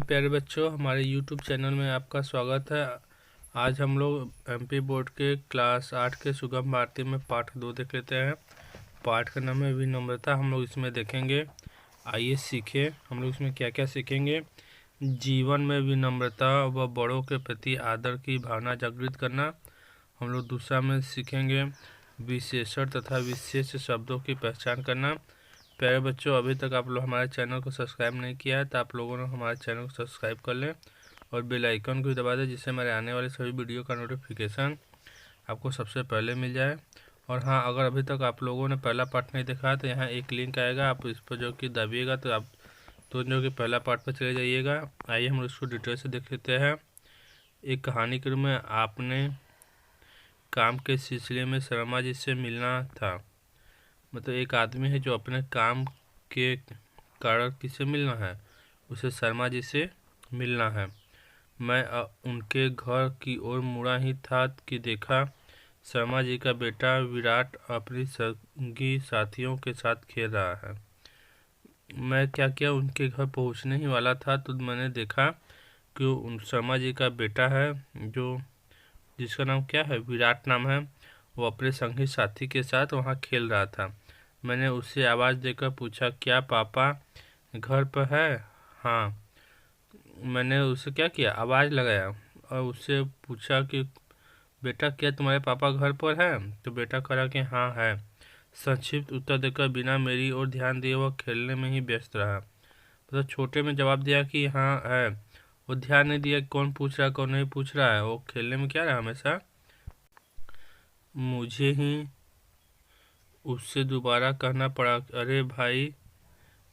प्यारे बच्चों, हमारे YouTube चैनल में आपका स्वागत है। आज हम लोग MP बोर्ड के क्लास 8 के सुगम भारती में पाठ 2 देख लेते हैं। पाठ का नाम है विनम्रता। हम लोग इसमें देखेंगे, आइए सीखें हम लोग इसमें क्या क्या सीखेंगे। जीवन में विनम्रता व बड़ों के प्रति आदर की भावना जागृत करना। हम लोग दूसरा में सीखेंगे विशेषण तथा विशेष शब्दों की पहचान करना। प्यारे बच्चों, अभी तक आप लोग हमारे चैनल को सब्सक्राइब नहीं किया है तो आप लोगों ने हमारे चैनल को सब्सक्राइब कर लें और बेल आइकन को भी दबा दें, जिससे हमारे आने वाले सभी वीडियो का नोटिफिकेशन आपको सबसे पहले मिल जाए। और हाँ, अगर अभी तक आप लोगों ने पहला पार्ट नहीं देखा तो यहाँ एक लिंक आएगा, आप इस पर जो कि दबिएगा तो आप जो कि पहला पार्ट पर चले जाइएगा। आइए हम उसको डिटेल से देख लेते हैं। एक कहानी के रूप में आपने काम के सिलसिले में शर्मा जी से मिलना था। मतलब एक आदमी है जो अपने काम के कारण किससे मिलना है, उसे शर्मा जी से मिलना है। मैं उनके घर की ओर मुड़ा ही था कि देखा शर्मा जी का बेटा विराट अपनी संगी साथियों के साथ खेल रहा है। मैं क्या उनके घर पहुंचने ही वाला था तो मैंने देखा कि उन शर्मा जी का बेटा है, जो जिसका नाम क्या है, विराट नाम है, वो अपने संगी साथी के साथ वहाँ खेल रहा था। मैंने उससे आवाज़ देकर पूछा, क्या पापा घर पर है? हाँ। मैंने उसे क्या किया, आवाज़ लगाया और उससे पूछा कि बेटा क्या तुम्हारे पापा घर पर है? तो बेटा कहा कि हाँ है। संक्षिप्त उत्तर देकर बिना मेरी ओर ध्यान दिए वह खेलने में ही व्यस्त रहा। तो छोटे में जवाब दिया कि हाँ है, वो ध्यान नहीं दिया कौन पूछ रहा है कौन नहीं पूछ रहा है, वो खेलने में क्या रहा हमेशा। मुझे ही उससे दोबारा कहना पड़ा, अरे भाई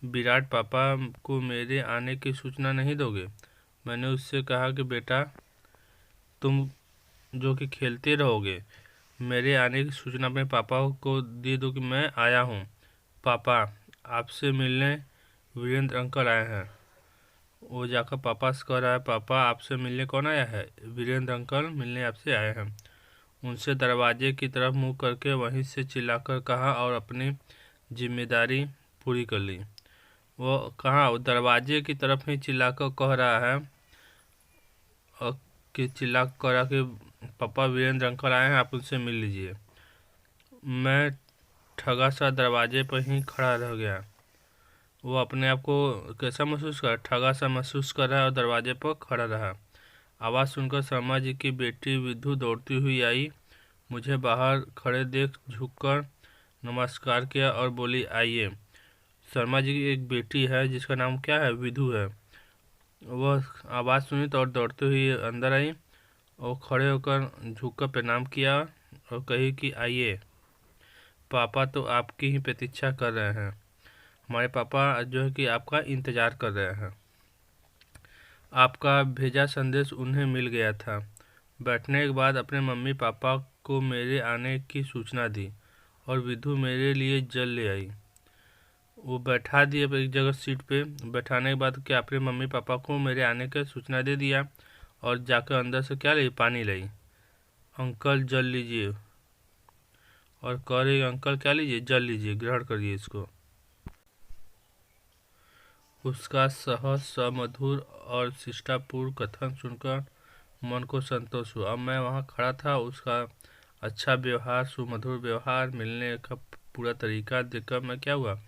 विराट, पापा को मेरे आने की सूचना नहीं दोगे? मैंने उससे कहा कि बेटा तुम जो कि खेलते रहोगे, मेरे आने की सूचना अपने पापा को दे दो कि मैं आया हूँ। पापा आपसे मिलने वीरेंद्र अंकल आए हैं। वो जाकर पापा से कह रहा है, पापा आपसे मिलने कौन आया है? वीरेंद्र अंकल मिलने आपसे आए हैं। उनसे दरवाजे की तरफ मुँह करके वहीं से चिल्लाकर कहा और अपनी जिम्मेदारी पूरी कर ली। वो कहाँ, वो दरवाजे की तरफ ही चिल्लाकर कह रहा है और कि चिल्ला कर रहा कि पापा वीरेंद्र अंकल आए हैं, आप उनसे मिल लीजिए। मैं ठगा सा दरवाजे पर ही खड़ा रह गया। वो अपने आप को कैसा महसूस कर, ठगा सा महसूस कर रहा है और दरवाजे पर खड़ा रहा। आवाज़ सुनकर शर्मा जी की बेटी विधु दौड़ती हुई आई, मुझे बाहर खड़े देख झुककर नमस्कार किया और बोली, आइए। शर्मा जी की एक बेटी है जिसका नाम क्या है, विधु है। वह आवाज़ सुनी तो और दौड़ते हुए अंदर आई और खड़े होकर झुककर प्रणाम किया और कही कि आइए, पापा तो आपकी ही प्रतीक्षा कर रहे हैं। हमारे पापा जो है कि आपका इंतज़ार कर रहे हैं। आपका भेजा संदेश उन्हें मिल गया था। बैठने के बाद अपने मम्मी पापा को मेरे आने की सूचना दी और विधु मेरे लिए जल ले आई। वो बैठा दिए एक जगह सीट पे। बैठाने के बाद क्या अपने मम्मी पापा को मेरे आने की सूचना दे दिया और जाकर अंदर से क्या ली, पानी लाई। अंकल जल लीजिए, और कह रही अंकल क्या लीजिए, जल लीजिए, ग्रहण करिए इसको। उसका सहज समधुर और शिष्टापूर्ण कथन सुनकर मन को संतोष हुआ। अब मैं वहाँ खड़ा था, उसका अच्छा व्यवहार, सुमधुर व्यवहार, मिलने का पूरा तरीका देखकर मैं क्या हुआ,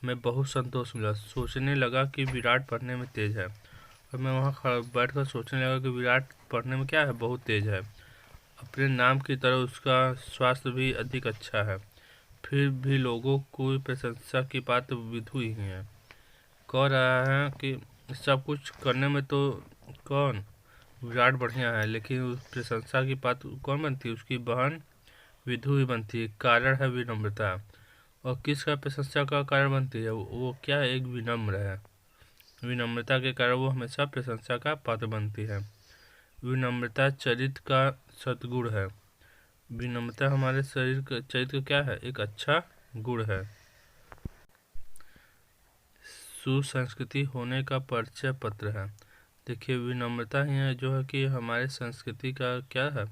मैं बहुत संतोष मिला। सोचने लगा कि विराट पढ़ने में तेज है। और मैं वहाँ बैठ कर सोचने लगा कि विराट पढ़ने में क्या है, बहुत तेज है। अपने नाम की तरह उसका स्वास्थ्य भी अधिक अच्छा है। फिर भी लोगों को प्रशंसा की बात विधु ही है। कह रहा है कि सब कुछ करने में तो कौन, विराट बढ़िया है, लेकिन उस प्रशंसा की बात कौन बनती है, उसकी बहन विधु ही बनती है। कारण है विनम्रता। और किसका प्रशंसा का कारण बनती है, वो क्या है, एक विनम्र है। विनम्रता के कारण वो हमेशा प्रशंसा का पात्र बनती है। विनम्रता चरित्र का सद्गुण है। विनम्रता हमारे चरित्र का क्या है, एक अच्छा गुण है। सुसंस्कृति होने का परिचय पत्र है। देखिए, विनम्रता ही है जो है कि हमारे संस्कृति का क्या है,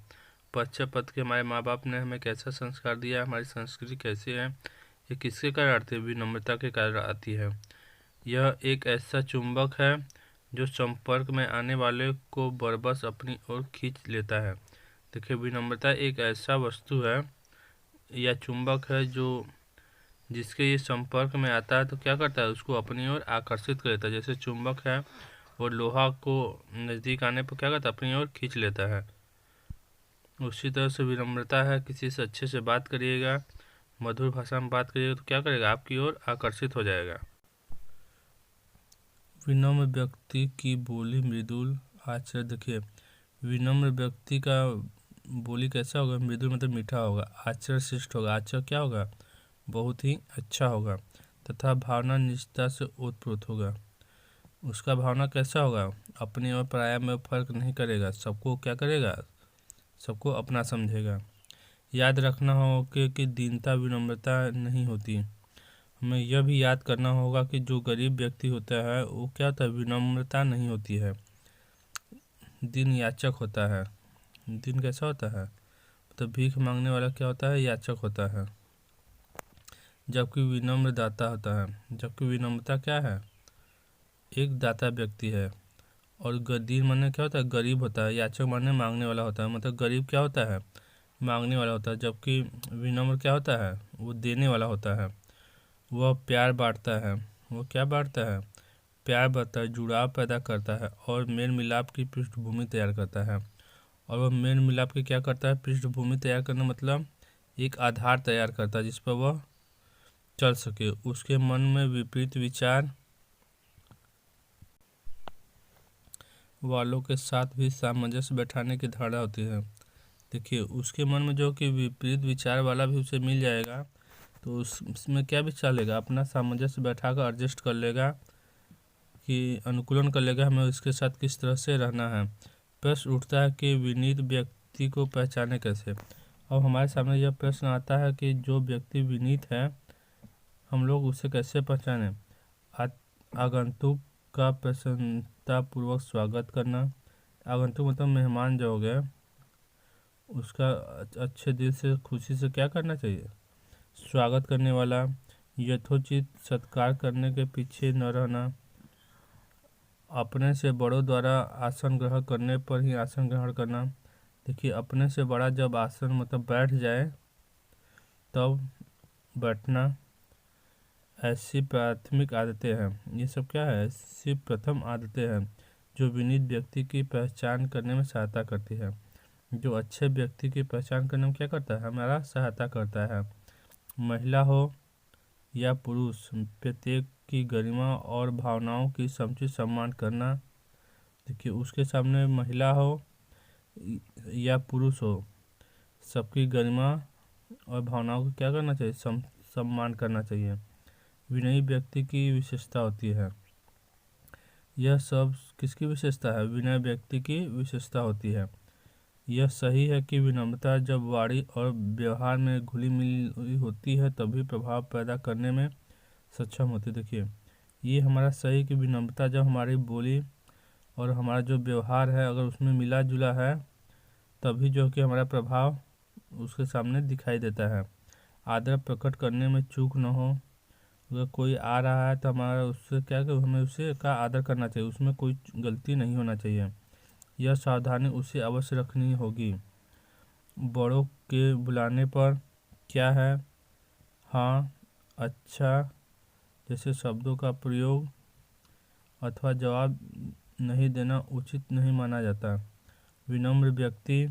परिचय पत्र के। हमारे माँ बाप ने हमें कैसा संस्कार दिया, हमारी संस्कृति कैसी है, ये किसके कारण आती है, विनम्रता के कारण आती है। यह एक ऐसा चुंबक है जो संपर्क में आने वाले को बरबस अपनी ओर खींच लेता है। देखिए, विनम्रता एक ऐसा वस्तु है या चुंबक है जो जिसके ये संपर्क में आता है तो क्या करता है, उसको अपनी ओर आकर्षित कर लेता है। जैसे चुंबक है और लोहा को नज़दीक आने पर क्या करता है, अपनी ओर खींच लेता है। उसी तरह से विनम्रता है, किसी से अच्छे से बात करिएगा, मधुर भाषा में बात करिएगा तो क्या करेगा, आपकी ओर आकर्षित हो जाएगा। विनम्र व्यक्ति की बोली मृदुल आचरण। देखिए, विनम्र व्यक्ति का बोली कैसा होगा, मृदुल मतलब मीठा होगा, आचरण शिष्ट होगा, आचरण क्या होगा, बहुत ही अच्छा होगा, तथा भावना निष्ठा से ओतप्रोत होगा। उसका भावना कैसा होगा, अपने और पराया में फर्क नहीं करेगा, सबको क्या करेगा, सबको अपना समझेगा। याद रखना हो कि दीनता विनम्रता नहीं होती। हमें यह भी याद करना होगा कि जो गरीब व्यक्ति होता है वो क्या होता है, विनम्रता नहीं होती है, दीन याचक होता है। दीन कैसा होता है, तो भीख मांगने वाला क्या होता है, याचक होता है, जबकि विनम्र दाता होता है। जबकि विनम्रता क्या है, एक दाता व्यक्ति है। और दीन माने क्या होता है, गरीब होता है, याचक माने मांगने वाला होता है, मतलब गरीब क्या होता है, मांगने वाला होता है, जबकि विनम्र क्या होता है, वो देने वाला होता है। वह प्यार बांटता है, वो क्या बांटता है, प्यार बांटता है, जुड़ाव पैदा करता है और मेल मिलाप की पृष्ठभूमि तैयार करता है। और वह मेल मिलाप की क्या करता है, पृष्ठभूमि तैयार करना मतलब एक आधार तैयार करता है जिस पर वह चल सके। उसके मन में विपरीत विचार वालों के साथ भी सामंजस्य बैठाने की धारणा होती है। देखिए, उसके मन में जो कि विपरीत विचार वाला भी उसे मिल जाएगा तो उसमें क्या विचार लेगा, अपना सामंजस्य बैठा कर एडजस्ट कर लेगा, कि अनुकूलन कर लेगा हमें इसके साथ किस तरह से रहना है। प्रश्न उठता है कि विनीत व्यक्ति को पहचाने कैसे। अब हमारे सामने यह प्रश्न आता है कि जो व्यक्ति विनीत है हम लोग उसे कैसे पहचाने। आगंतुक का प्रसन्नतापूर्वक स्वागत करना। आगंतुक मतलब मेहमान जो हो गए, उसका अच्छे दिल से खुशी से क्या करना चाहिए, स्वागत करने वाला। यथोचित सत्कार करने के पीछे न रहना। अपने से बड़ों द्वारा आसन ग्रहण करने पर ही आसन ग्रहण करना। देखिए, अपने से बड़ा जब आसन मतलब बैठ जाए तब बैठना। ऐसी प्राथमिक आदतें हैं, ये सब क्या है, ऐसी प्रथम आदतें हैं जो विनीत व्यक्ति की पहचान करने में सहायता करती है। जो अच्छे व्यक्ति की पहचान करने में क्या करता है, हमारा सहायता करता है। महिला हो या पुरुष, प्रत्येक की गरिमा और भावनाओं की समुचित सम्मान करना। देखिए, उसके सामने महिला हो या पुरुष हो, सबकी गरिमा और भावनाओं को क्या करना चाहिए, सम्मान करना चाहिए। विनयी व्यक्ति की विशेषता होती है। यह सब किसकी विशेषता है, विनय व्यक्ति की विशेषता होती है। यह सही है कि विनम्रता जब वाणी और व्यवहार में घुली मिली होती है तभी प्रभाव पैदा करने में सक्षम होती है। देखिए, ये हमारा सही कि विनम्रता जब हमारी बोली और हमारा जो व्यवहार है अगर उसमें मिला जुला है तभी जो कि हमारा प्रभाव उसके सामने दिखाई देता है। आदर प्रकट करने में चूक न हो। अगर कोई आ रहा है तो हमारा उससे क्या कि हमें उसे का आदर करना चाहिए, उसमें कोई गलती नहीं होना चाहिए। यह सावधानी उसे अवश्य रखनी होगी। बड़ों के बुलाने पर क्या है, हाँ, अच्छा जैसे शब्दों का प्रयोग अथवा जवाब नहीं देना उचित नहीं माना जाता। विनम्र व्यक्ति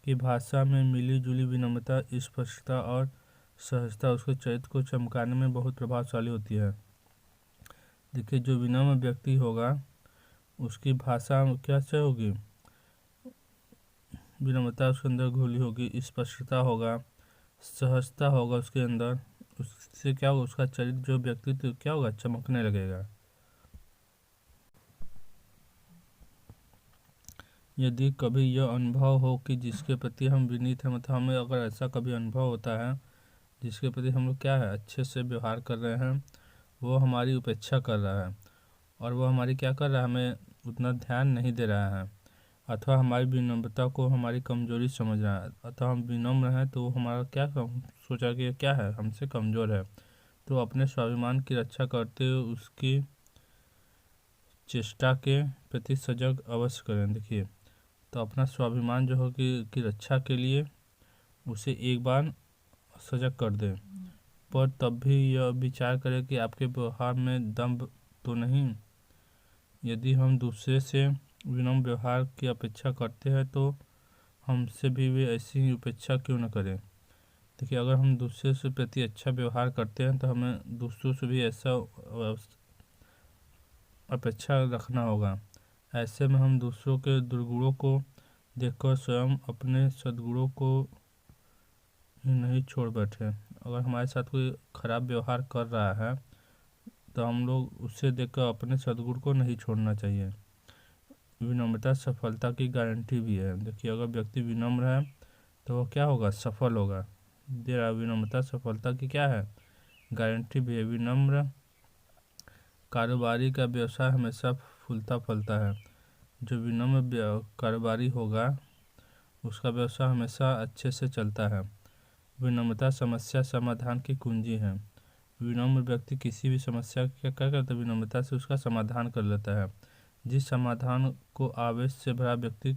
की भाषा में मिली जुली विनम्रता, स्पष्टता और सहजता उसके चरित्र को चमकाने में बहुत प्रभावशाली होती है। देखिए, जो विनम्र व्यक्ति होगा उसकी भाषा क्या से होगी, विनम्रता उसके अंदर घुली होगी, स्पष्टता होगा, सहजता होगा उसके अंदर। उससे क्या होगा, उसका चरित्र जो व्यक्तित्व क्या होगा, चमकने लगेगा। यदि कभी यह अनुभव हो कि जिसके प्रति हम विनीत हैं, मतलब हमें अगर ऐसा कभी अनुभव होता है जिसके प्रति हम लोग क्या है अच्छे से व्यवहार कर रहे हैं, वो हमारी उपेक्षा कर रहा है और वो हमारी क्या कर रहा है, हमें उतना ध्यान नहीं दे रहा है, अथवा हमारी विनम्रता को हमारी कमजोरी समझ रहा है, अथवा हम विनम्र हैं तो वो हमारा क्या सोचा कि क्या है, हमसे कमज़ोर है, तो अपने स्वाभिमान की रक्षा करते हुए उसकी चेष्टा के प्रति सजग अवश्य करें। देखिए, तो अपना स्वाभिमान जो हो की रक्षा के लिए उसे एक बार सजग कर दें, पर तब भी यह विचार करें कि आपके व्यवहार में दम्भ तो नहीं। यदि हम दूसरे से विनम्र व्यवहार की अपेक्षा करते हैं तो हमसे भी वे ऐसी ही उपेक्षा क्यों न करें। देखिए, अगर हम दूसरे से प्रति अच्छा व्यवहार करते हैं तो हमें दूसरों से भी ऐसा अपेक्षा रखना होगा। ऐसे में हम दूसरों के दुर्गुणों को देखकर स्वयं अपने सद्गुणों को ही नहीं छोड़ बैठे। अगर हमारे साथ कोई खराब व्यवहार कर रहा है तो हम लोग उससे देखकर अपने सद्गुण को नहीं छोड़ना चाहिए। विनम्रता सफलता की गारंटी भी है। देखिए, अगर व्यक्ति विनम्र है तो वो क्या होगा, सफल होगा। विनम्रता सफलता की क्या है, गारंटी भी है। विनम्र कारोबारी का व्यवसाय हमेशा फूलता फलता है। जो विनम्र कारोबारी होगा उसका व्यवसाय हमेशा अच्छे से चलता है। विनम्रता समस्या समाधान की कुंजी है। विनम्र व्यक्ति किसी भी समस्या का क्या करता है, विनम्रता से उसका समाधान कर लेता है। जिस समाधान को आवेश से भरा व्यक्ति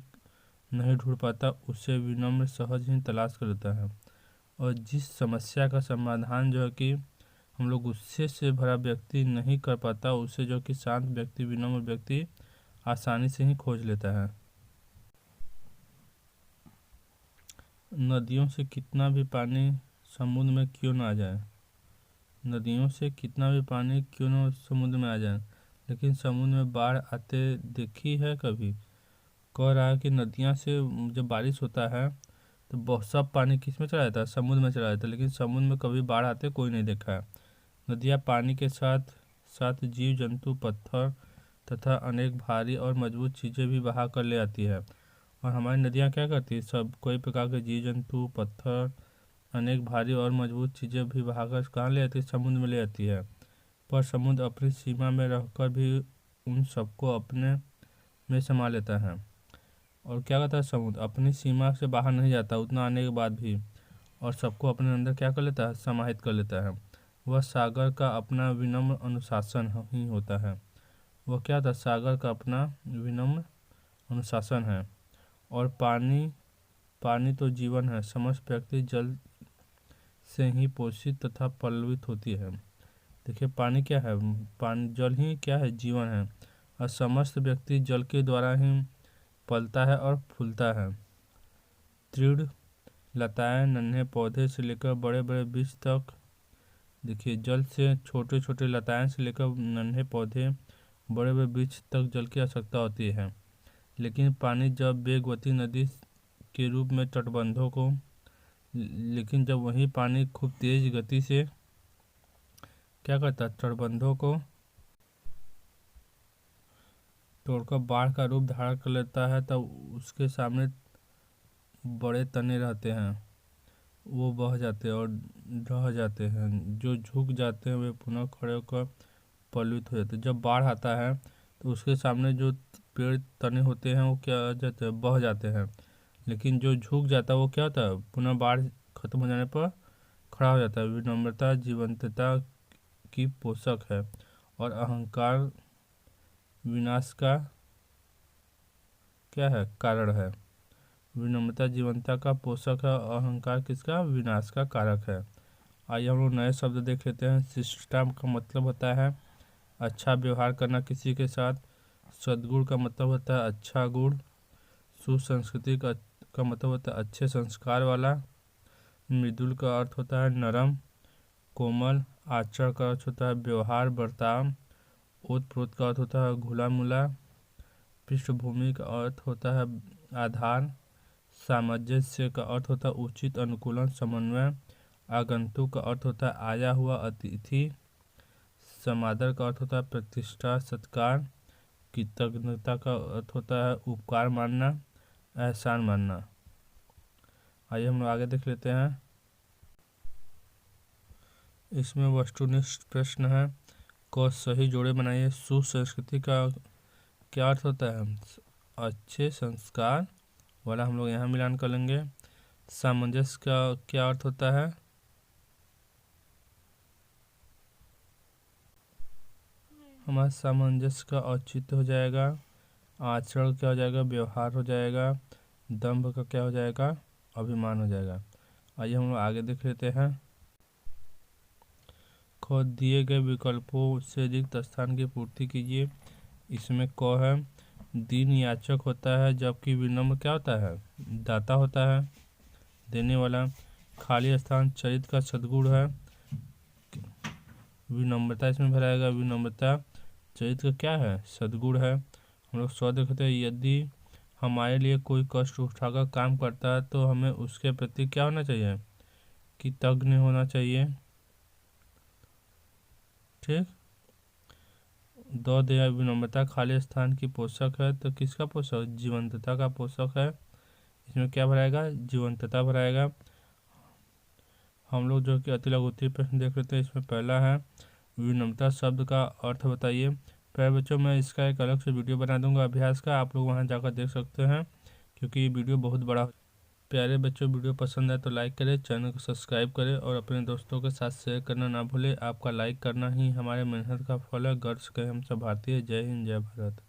नहीं ढूंढ पाता उसे विनम्र सहज ही तलाश कर लेता है। और जिस समस्या का समाधान जो है कि हम लोग गुस्से से भरा व्यक्ति नहीं कर पाता उसे जो कि शांत व्यक्ति विनम्र व्यक्ति आसानी से ही खोज लेता है। नदियों से कितना भी पानी समुद्र में क्यों ना आ जाए, नदियों से कितना भी पानी क्यों ना समुद्र में आ जाए, लेकिन समुद्र में बाढ़ आते देखी है कभी। कह रहा है कि नदियाँ से जब बारिश होता है तो बहुत सब पानी किस में चला जाता है, समुद्र में चला जाता है, लेकिन समुद्र में कभी बाढ़ आते कोई नहीं देखा है। नदियाँ पानी के साथ साथ जीव जंतु, पत्थर तथा अनेक भारी और मजबूत चीज़ें भी बहा कर ले आती है। और हमारी नदियाँ क्या करती है, सब कोई प्रकार के जीव जंतु, पत्थर, अनेक भारी और मजबूत चीज़ें भी बहाकर कहाँ ले आती है, समुद्र में ले आती है। पर समुद्र अपनी सीमा में रहकर भी उन सबको अपने में समा लेता है। और क्या कहता है, समुद्र अपनी सीमा से बाहर नहीं जाता उतना आने के बाद भी, और सबको अपने अंदर क्या कर लेता है, समाहित कर लेता है। वह सागर का अपना विनम्र अनुशासन ही होता है। वह क्या था, सागर का अपना विनम्र अनुशासन है। और पानी पानी तो जीवन है। समस्त व्यक्ति जल से ही पोषित तथा पल्लवित होती है। देखिए, पानी क्या है, पानी जल ही क्या है, जीवन है। और समस्त व्यक्ति जल के द्वारा ही पलता है और फूलता है। तृण लताएं नन्हे पौधे से लेकर बड़े बड़े बीज तक, देखिए जल से छोटे छोटे लताएं से लेकर नन्हे पौधे बड़े बड़े बीज तक जल की आवश्यकता होती है। लेकिन पानी जब वेगवती नदी के रूप में तटबंधों को लेकिन जब वही पानी खूब तेज गति से क्या करता है, तटबंधों को तोड़कर बाढ़ का रूप धारण कर लेता है, तब उसके सामने बड़े तने रहते हैं, वो बह जाते हैं और ढह जाते हैं। जो झुक जाते हैं वे पुनः खड़े होकर पल्लवित हो जाते हैं। जब बाढ़ आता है तो उसके सामने जो पेड़ तने होते हैं वो क्या हो जाते हैं, बह जाते हैं। लेकिन जो झुक जाता है वो क्या होता है, पुनः बाढ़ खत्म हो जाने पर खड़ा हो जाता है। विनम्रता जीवंतता की पोषक है और अहंकार विनाश का क्या है, कारण है। विनम्रता जीवंतता का पोषक है, अहंकार किसका, विनाश का कारक है। आइए हम लोग नए शब्द देख लेते हैं। शिष्टता का मतलब होता है अच्छा व्यवहार करना किसी के साथ। सद्गुण का मतलब होता है अच्छा गुण। सुसंस्कृति का मतलब होता है अच्छे संस्कार वाला। मृदुल का अर्थ होता है नरम कोमल। आचरण का अर्थ होता है व्यवहार बर्ताव। ओतप्रोत का अर्थ होता है घुला मुला। पृष्ठभूमि का अर्थ होता है आधार। सामंजस्य का अर्थ होता है उचित अनुकूलन समन्वय। आगंतुक का अर्थ होता है आया हुआ अतिथि। समादर का अर्थ होता है प्रतिष्ठा सत्कार। कृतज्ञता का अर्थ होता है उपकार मानना, एहसान मानना। आइए हम लोग आगे देख लेते हैं। इसमें वस्तुनिष्ठ प्रश्न है, क सही जोड़े बनाइए। सुसंस्कृति का क्या अर्थ होता है, अच्छे संस्कार वाला, हम लोग यहाँ मिलान कर लेंगे। सामंजस्य का क्या अर्थ होता है, हमारा सामंजस्य का औचित्य हो जाएगा। आचरण क्या हो जाएगा? व्यवहार हो जाएगा। दंभ का क्या हो जाएगा? अभिमान हो जाएगा। आइए हम लोग आगे देख लेते हैं। खुद दिए गए विकल्पों से रिक्त स्थान की पूर्ति कीजिए। इसमें क है दीन याचक होता है, जबकि विनम्र क्या होता है? दाता होता है, देने वाला। खाली स्थान चरित्र का सद्गुण है। विनम्रता इसमें भराएगा। विनम्रता चरित्र का क्या है? सद्गुण है। हम लोग स्व देखते हैं, यदि हमारे लिए कोई कष्ट उठाकर काम करता है तो हमें उसके प्रति क्या होना चाहिए? कृतज्ञ होना चाहिए। ठीक। दो दया विनम्रता खाली स्थान की पोषक है, तो किसका पोषक? जीवंतता का पोषक है। इसमें क्या भराएगा? जीवंतता भराएगा। हम लोग जो कि अति लघु उत्तरीय प्रश्न देख लेते हैं। इसमें पहला है विनम्रता शब्द का अर्थ बताइए। प्यारे बच्चों, मैं इसका एक अलग से वीडियो बना दूंगा अभ्यास का, आप लोग वहां जाकर देख सकते हैं, क्योंकि ये वीडियो बहुत बड़ा। प्यारे बच्चों, वीडियो पसंद आए तो लाइक करें, चैनल को सब्सक्राइब करें और अपने दोस्तों के साथ शेयर करना ना भूलें। आपका लाइक करना ही हमारे मेहनत का फल है। गर्व से कहें हम सब भारतीय। जय हिंद, जय भारत।